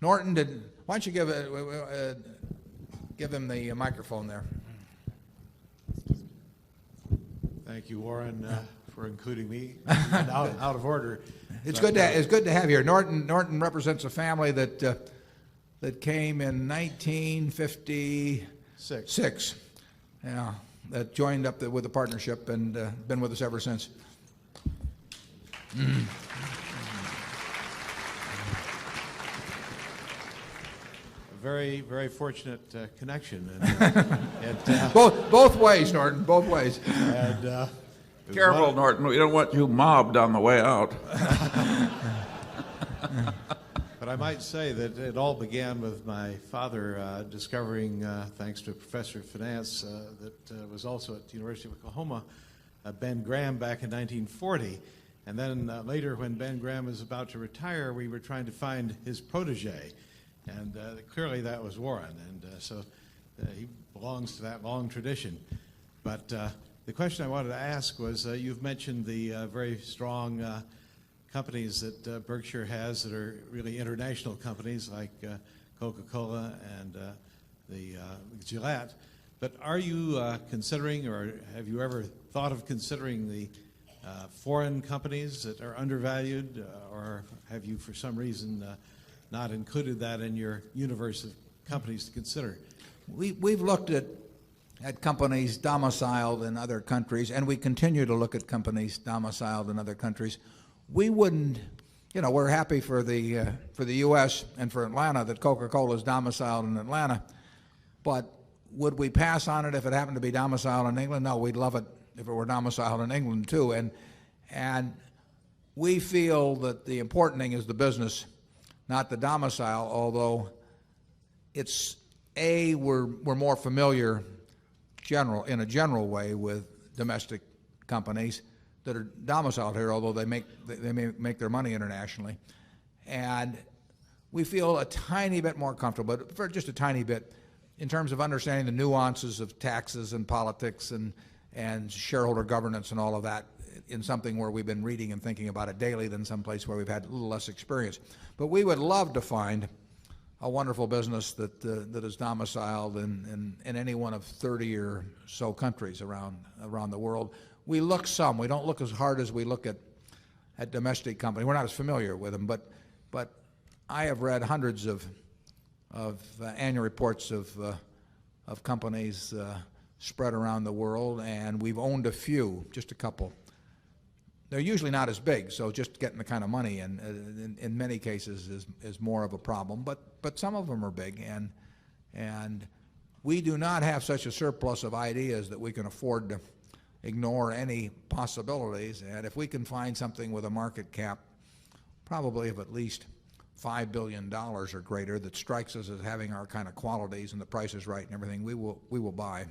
Norton, why don't you give him the microphone there? Thank you, Warren, for including me. out of order. It's good to have you here. Norton represents a family that came in 1956. Yeah, that joined up with the partnership and been with us ever since. Very, very fortunate connection. Both ways, Norton, both ways. And, careful, Norton. We don't want you mobbed on the way out. But I might say that it all began with my father discovering, thanks to a professor of finance that was also at the University of Oklahoma, Ben Graham back in 1940. And then later, when Ben Graham was about to retire, we were trying to find his protege. And clearly that was Warren. And so he belongs to that long tradition. But the question I wanted to ask was, you've mentioned the very strong companies that Berkshire has that are really international companies like Coca-Cola and the Gillette. But are you considering, or have you ever thought of considering the foreign companies that are undervalued, or have you for some reason not included that in your universe of companies to consider? We've looked at companies domiciled in other countries, and we continue to look at companies domiciled in other countries. We wouldn't, we're happy for the U.S. and for Atlanta that Coca-Cola is domiciled in Atlanta, but would we pass on it if it happened to be domiciled in England? No, we'd love it if it were domiciled in England too. And we feel that the important thing is the business, not the domicile, although we're more familiar in a general way with domestic companies that are domiciled here, although they may make their money internationally. And we feel a tiny bit more comfortable, but for just a tiny bit, in terms of understanding the nuances of taxes and politics and shareholder governance and all of that, in something where we've been reading and thinking about it daily than someplace where we've had a little less experience. But we would love to find a wonderful business that is domiciled in any one of 30 or so countries around the world. We look some. We don't look as hard as we look at domestic companies. We're not as familiar with them, but I have read hundreds of annual reports of companies spread around the world, and we've owned a few, just a couple. They're usually not as big, so just getting the kind of money in many cases is more of a problem. But some of them are big, and we do not have such a surplus of ideas that we can afford to ignore any possibilities. And if we can find something with a market cap probably of at least $5 billion or greater that strikes us as having our kind of qualities and the price is right and everything, we will buy.